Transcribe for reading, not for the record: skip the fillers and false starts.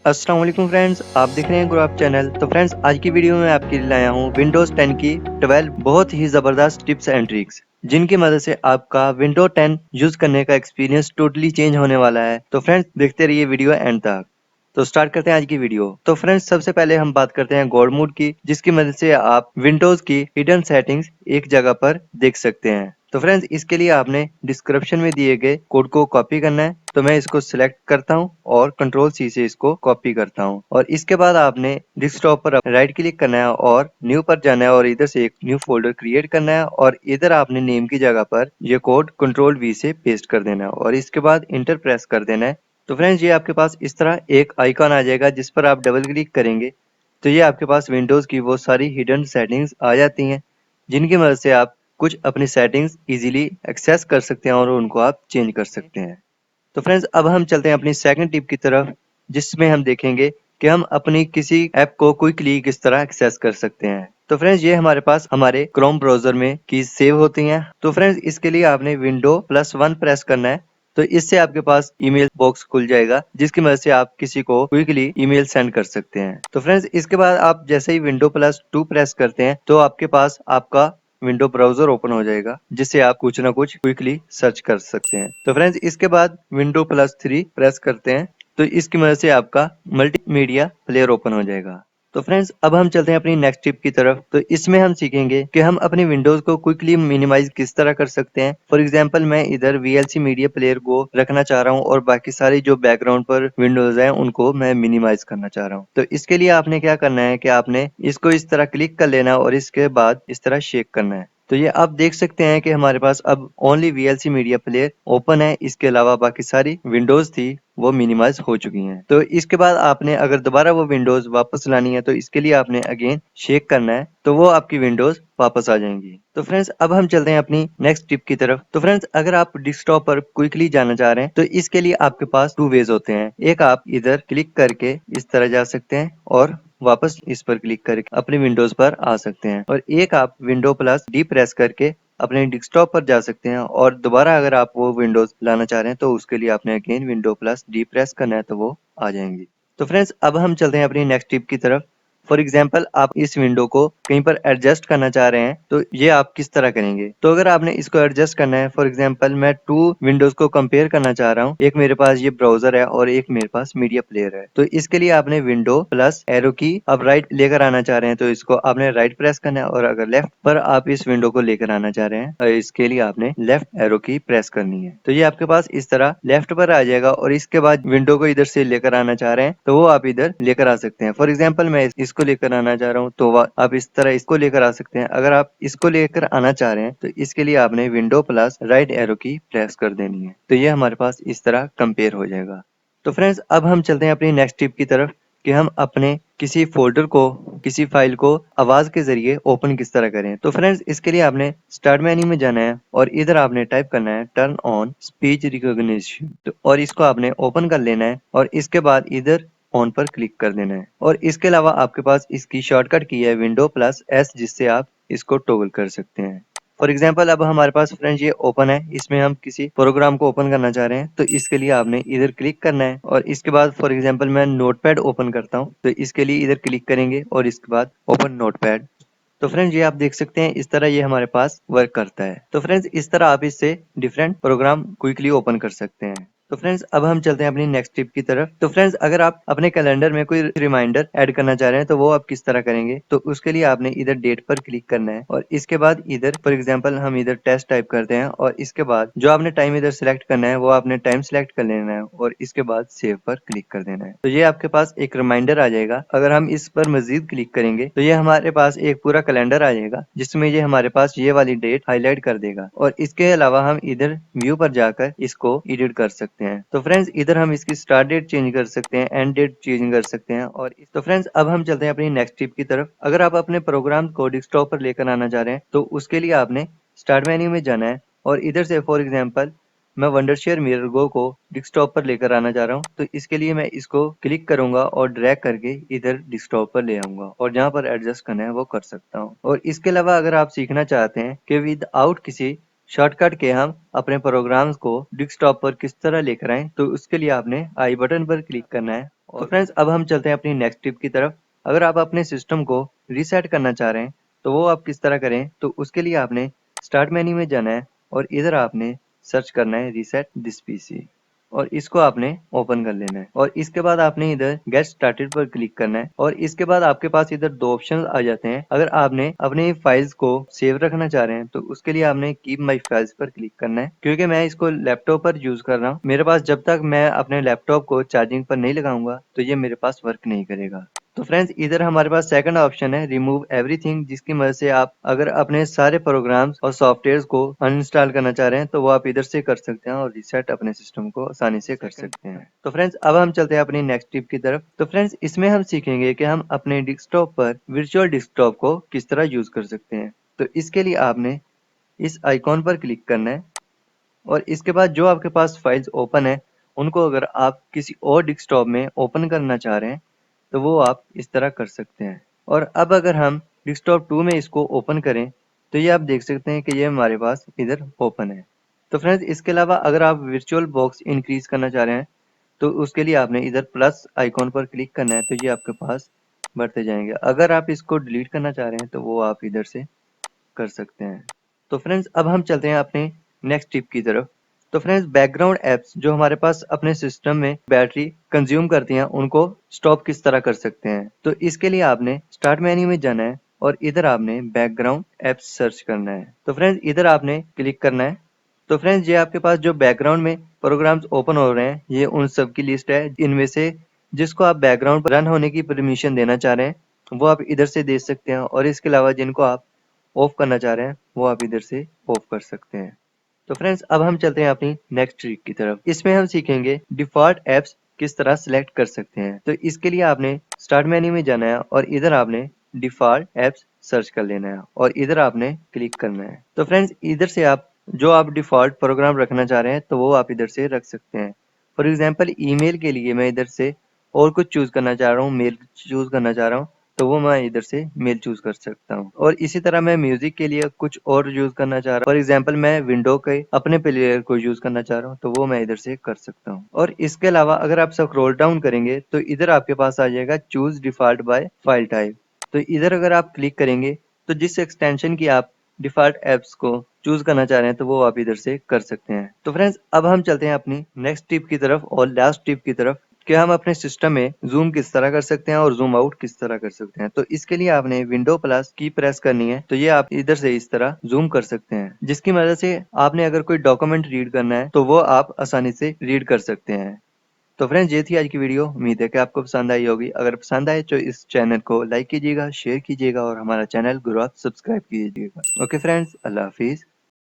अस्सलाम वालेकुम फ्रेंड्स, आप देख रहे हैं ग्रो अप चैनल। तो फ्रेंड्स, आज की वीडियो में आपके लिए लाया हूँ विंडोज 10 की 12 बहुत ही जबरदस्त टिप्स एंड ट्रिक्स, जिनकी मदद से आपका विंडो 10 यूज करने का एक्सपीरियंस टोटली चेंज होने वाला है। तो फ्रेंड्स, देखते रहिए वीडियो एंड तक। तो स्टार्ट करते हैं आज की वीडियो। तो फ्रेंड्स, सबसे पहले हम बात करते हैं गोल्ड मोड की, जिसकी मदद से आप विंडोज की हिडन सेटिंग्स एक जगह पर देख सकते हैं। तो फ्रेंड्स, इसके लिए आपने डिस्क्रिप्शन में दिए गए कोड को कॉपी करना है। तो मैं इसको सिलेक्ट करता हूँ और कंट्रोल सी से इसको कॉपी करता हूँ, और इसके बाद आपने डेस्कटॉप पर राइट क्लिक करना है और न्यू पर जाना है और इधर से एक न्यू फोल्डर क्रिएट करना है, और इधर आपने नेम की जगह पर ये कोड कंट्रोल वी से पेस्ट कर देना है और इसके बाद इंटर प्रेस कर देना है। तो फ्रेंड्स, ये आपके पास इस तरह एक आइकॉन आ जाएगा, जिस पर आप डबल क्लिक करेंगे तो ये आपके पास विंडोज की वो सारी हिडन सेटिंग्स आ जाती हैं, जिनकी मदद से आप कुछ अपनी सेटिंग्स इजीली एक्सेस कर सकते हैं और उनको आप चेंज कर सकते हैं। तो फ्रेंड्स, अब हम चलते हैं अपनी सेकंड टिप की तरफ, जिसमें हम देखेंगे कि हम अपनी किसी ऐप को क्विकली किस तरह एक्सेस कर सकते हैं। तो फ्रेंड्स, ये हमारे पास हमारे क्रोम ब्राउजर में कीज सेव होती हैं। तो फ्रेंड्स, इसके लिए आपने विंडो +1 प्रेस करना है। तो इससे आपके पास ईमेल बॉक्स खुल जाएगा, जिसकी मदद से आप किसी को क्विकली ईमेल सेंड कर सकते हैं। तो फ्रेंड्स, इसके बाद आप जैसे ही विंडो +2 प्रेस करते हैं तो आपके पास आपका विंडो ब्राउजर ओपन हो जाएगा, जिससे आप कुछ ना कुछ क्विकली सर्च कर सकते हैं। तो फ्रेंड्स, इसके बाद विंडो +3 प्रेस करते हैं तो इसकी मदद से आपका मल्टीमीडिया प्लेयर ओपन हो जाएगा। तो फ्रेंड्स, अब हम चलते हैं अपनी नेक्स्ट टिप की तरफ। तो इसमें हम सीखेंगे कि हम अपनी विंडोज को क्विकली मिनिमाइज किस तरह कर सकते हैं। फॉर एग्जांपल, मैं इधर VLC मीडिया प्लेयर को रखना चाह रहा हूं और बाकी सारी जो बैकग्राउंड पर विंडोज हैं उनको मैं मिनिमाइज करना चाह रहा हूं। तो इसके लिए आपने क्या करना है कि आपने इसको इस तरह क्लिक कर लेना और इसके बाद इस तरह शेक करना है। तो ये आप देख सकते हैं कि हमारे पास अब only VLC media player open है, इसके अलावा बाकी सारी विंडोज थी वो मिनिमाइज हो चुकी हैं। तो इसके बाद आपने अगर दोबारा वो विंडोज वापस लानी है तो इसके लिए आपने अगेन शेक करना है, तो वो आपकी विंडोज वापस आ जाएंगी। तो फ्रेंड्स, अब हम चलते हैं अपनी नेक्स्ट टिप की तरफ। तो फ्रेंड्स, अगर आप डेस्कटॉप पर क्विकली जाना चाह रहे हैं तो इसके लिए आपके पास 2 वेज होते हैं। एक, आप इधर क्लिक करके इस तरह जा सकते हैं और वापस इस पर क्लिक करके अपने विंडोज पर आ सकते हैं, और एक, आप विंडो +D प्रेस करके अपने डेस्कटॉप पर जा सकते हैं और दोबारा अगर आप वो विंडोज लाना चाह रहे हैं तो उसके लिए आपने अगेन विंडो +D प्रेस करना है, तो वो आ जाएंगी। तो फ्रेंड्स, अब हम चलते हैं अपनी नेक्स्ट टिप की तरफ। फॉर एग्जाम्पल, आप इस विंडो को कहीं पर एडजस्ट करना चाह रहे हैं तो ये आप किस तरह करेंगे। तो अगर आपने इसको एडजस्ट करना है, फॉर एग्जाम्पल मैं 2 विंडोज को कंपेयर करना चाह रहा हूँ, एक मेरे पास ये ब्राउजर है और एक मेरे पास मीडिया प्लेयर है। तो इसके लिए आपने विंडो प्लस एरो की आप राइट लेकर आना चाह रहे हैं तो इसको आपने राइट प्रेस करना है, और अगर लेफ्ट पर आप इस विंडो को लेकर आना चाह रहे हैं तो इसके लिए आपने लेफ्ट एरो की प्रेस करनी है। तो ये आपके पास इस तरह लेफ्ट पर आ जाएगा, और इसके बाद विंडो को इधर से लेकर आना चाह रहे हैं तो वो आप इधर लेकर आ सकते हैं। फॉर एग्जाम्पल, मैं इसको लेकर आना चाह रहा हूँ तो आप इस तरह इसको लेकर आ सकते हैं। अगर आप इसको लेकर आना चाह रहे हैं तो इसके लिए आपने विंडो प्लस राइट एरो की प्रेस कर देनी है। तो ये हमारे पास इस तरह कंपेयर हो जाएगा। तो फ्रेंड्स, अब हम चलते हैं अपनी नेक्स्ट टिप की तरफ कि हम अपने किसी फोल्डर को, किसी फाइल को आवाज के जरिए ओपन किस तरह करें। तो फ्रेंड्स, इसके लिए आपने स्टार्ट मेन्यू में जाना है और इधर आपने टाइप करना है टर्न ऑन स्पीच रिकॉग्निशन, तो और इसको आपने ओपन कर लेना है और इसके बाद इधर ऑन पर क्लिक कर देना है। और इसके अलावा आपके पास इसकी शॉर्टकट की है विंडो +S, जिससे आप इसको टॉगल कर सकते हैं। फॉर एग्जाम्पल, अब हमारे पास फ्रेंड्स ये ओपन है, इसमें हम किसी प्रोग्राम को ओपन करना चाह रहे हैं तो इसके लिए आपने इधर क्लिक करना है, और इसके बाद फॉर एग्जाम्पल मैं नोटपैड ओपन करता हूँ तो इसके लिए इधर क्लिक करेंगे और इसके बाद ओपन नोटपैड। तो फ्रेंड्स, ये आप देख सकते हैं इस तरह ये हमारे पास वर्क करता है। तो फ्रेंड्स, इस तरह आप इससे डिफरेंट प्रोग्राम क्विकली ओपन कर सकते हैं। तो फ्रेंड्स, अब हम चलते हैं अपनी नेक्स्ट टिप की तरफ। तो फ्रेंड्स, अगर आप अपने कैलेंडर में कोई रिमाइंडर ऐड करना चाह रहे हैं तो वो आप किस तरह करेंगे। तो उसके लिए आपने इधर डेट पर क्लिक करना है और इसके बाद इधर फॉर एग्जांपल हम इधर टेस्ट टाइप करते हैं, और इसके बाद जो आपने टाइम इधर सिलेक्ट करना है वो आपने टाइम सिलेक्ट कर लेना है और इसके बाद सेव पर क्लिक कर देना है। तो ये आपके पास एक रिमाइंडर आ जाएगा। अगर हम इस पर मजीद क्लिक करेंगे तो ये हमारे पास एक पूरा कैलेंडर आ जाएगा, जिसमें ये हमारे पास ये वाली डेट हाईलाइट कर देगा, और इसके अलावा हम इधर व्यू पर जाकर इसको एडिट कर सकते हैं। तो फ्रेंड्स, इधर हम इसकी स्टार्ट डेट चेंज कर सकते हैं, एंड डेट चेंज कर सकते हैं। और तो फ्रेंड्स, अब हम चलते हैं अपनी नेक्स्ट टिप की तरफ। अगर आप अपने प्रोग्राम को डेस्कटॉप पर लेकर आना चाह रहे हैं तो उसके लिए आपने स्टार्ट मेन्यू में जाना है और इधर से फॉर एग्जांपल मैं वंडरशेयर मिरर गो को डेस्कटॉप पर लेकर आना चाह रहा हूँ, तो इसके लिए मैं इसको क्लिक करूंगा और ड्रैग करके इधर डेस्कटॉप पर ले आऊंगा, और जहाँ पर एडजस्ट करना है वो कर सकता हूँ। और इसके अलावा अगर आप सीखना चाहते हैं कि विदाउट किसी शॉर्टकट के हम अपने प्रोग्राम्स को डेस्कटॉप पर किस तरह लेकर आएं, तो उसके लिए आपने आई बटन पर क्लिक करना है तो फ्रेंड्स अब हम चलते हैं अपनी नेक्स्ट टिप की तरफ। अगर आप अपने सिस्टम को रीसेट करना चाह रहे हैं तो वो आप किस तरह करें, तो उसके लिए आपने स्टार्ट मेन्यू में जाना है और इधर आपने सर्च करना है रीसेट दिस पीसी और इसको आपने ओपन कर लेना है और इसके बाद आपने इधर गेट स्टार्टेड पर क्लिक करना है और इसके बाद आपके पास इधर दो ऑप्शन आ जाते हैं। अगर आपने अपने फाइल्स को सेव रखना चाह रहे हैं तो उसके लिए आपने कीप माई फाइल्स पर क्लिक करना है। क्योंकि मैं इसको लैपटॉप पर यूज कर रहा हूँ, मेरे पास जब तक मैं अपने लैपटॉप को चार्जिंग पर नहीं लगाऊंगा तो ये मेरे पास वर्क नहीं करेगा। तो फ्रेंड्स इधर हमारे पास सेकंड ऑप्शन है रिमूव एवरीथिंग, जिसकी मदद से आप अगर अपने सारे प्रोग्राम्स और सॉफ्टवेयर को अनइंस्टॉल करना चाह रहे हैं तो वो आप इधर से कर सकते हैं और रीसेट अपने सिस्टम को आसानी से कर सकते हैं। तो फ्रेंड्स अब हम चलते हैं अपनी नेक्स्ट टिप की तरफ। तो फ्रेंड्स इसमें हम सीखेंगे कि हम अपने डेस्कटॉप पर वर्चुअल डेस्कटॉप को किस तरह यूज कर सकते हैं। तो इसके लिए आपने इस आइकॉन पर क्लिक करना है और इसके बाद जो आपके पास फाइल्स ओपन है उनको अगर आप किसी और डेस्कटॉप में ओपन करना चाह रहे हैं तो वो आप इस तरह कर सकते हैं। और अब अगर हम डेस्कटॉप 2 में इसको ओपन करें तो ये आप देख सकते हैं कि ये हमारे पास इधर ओपन है। तो फ्रेंड्स इसके अलावा अगर आप वर्चुअल बॉक्स इंक्रीज करना चाह रहे हैं तो उसके लिए आपने इधर प्लस आइकॉन पर क्लिक करना है तो ये आपके पास बढ़ते जाएंगे। अगर आप इसको डिलीट करना चाह रहे हैं तो वो आप इधर से कर सकते हैं। तो फ्रेंड्स अब हम चलते हैं अपने नेक्स्ट टिप की तरफ। तो फ्रेंड्स बैकग्राउंड एप्स जो हमारे पास अपने सिस्टम में बैटरी कंज्यूम करती हैं उनको स्टॉप किस तरह कर सकते हैं। तो इसके लिए आपने स्टार्ट मेन्यू में जाना है और इधर आपने बैकग्राउंड एप्स सर्च करना है। तो फ्रेंड्स इधर आपने क्लिक करना है। तो फ्रेंड्स ये आपके पास जो बैकग्राउंड में प्रोग्राम्स ओपन हो रहे हैं ये उन सब की लिस्ट है इनमें से जिसको आप बैकग्राउंड पर रन होने की परमिशन देना चाह रहे हैं वो आप इधर से दे सकते हैं और इसके अलावा जिनको आप ऑफ करना चाह रहे हैं वो आप इधर से ऑफ कर सकते हैं। तो फ्रेंड्स अब हम चलते हैं अपनी नेक्स्ट ट्रिक की तरफ। इसमें हम सीखेंगे डिफॉल्ट एप्स किस तरह सिलेक्ट कर सकते हैं। तो इसके लिए आपने स्टार्ट मेन्यू में जाना है और इधर आपने डिफॉल्ट एप्स सर्च कर लेना है और इधर आपने क्लिक करना है। तो फ्रेंड्स इधर से आप जो आप डिफॉल्ट प्रोग्राम रखना चाह रहे हैं तो वो आप इधर से रख सकते हैं। फॉर एग्जाम्पल ईमेल के लिए मैं इधर से और कुछ चूज करना चाह रहा हूँ, मेल चूज करना चाह रहा हूँ तो वो मैं इधर से मेल चूज कर सकता हूँ। और इसी तरह मैं म्यूजिक के लिए कुछ और यूज करना चाह रहा हूँ, फॉर एग्जाम्पल मैं विंडो के अपने प्लेयर को यूज करना चाह रहा हूँ तो वो मैं इधर से कर सकता हूँ। और इसके अलावा अगर आप स्क्रॉल डाउन करेंगे तो इधर आपके पास आ जाएगा choose default by file type. तो इधर अगर आप क्लिक करेंगे तो जिस एक्सटेंशन की आप डिफॉल्ट एप्स को चूज करना चाह रहे हैं तो वो आप इधर से कर सकते हैं। तो फ्रेंड्स अब हम चलते हैं अपनी नेक्स्ट टिप की तरफ और लास्ट टिप की तरफ कि हम अपने सिस्टम में जूम किस तरह कर सकते हैं और जूम आउट किस तरह कर सकते हैं। तो इसके लिए आपने विंडो प्लस की प्रेस करनी है तो ये आप इधर से इस तरह जूम कर सकते हैं, जिसकी मदद से आपने अगर कोई डॉक्यूमेंट रीड करना है तो वो आप आसानी से रीड कर सकते हैं। तो फ्रेंड्स ये थी आज की वीडियो, उम्मीद है कि आपको पसंद आई होगी। अगर पसंद आए तो इस चैनल को लाइक कीजिएगा, शेयर कीजिएगा और हमारा चैनल ग्रो आप सब्सक्राइब कीजिएगा। ओके फ्रेंड्स, अल्लाह हाफिज।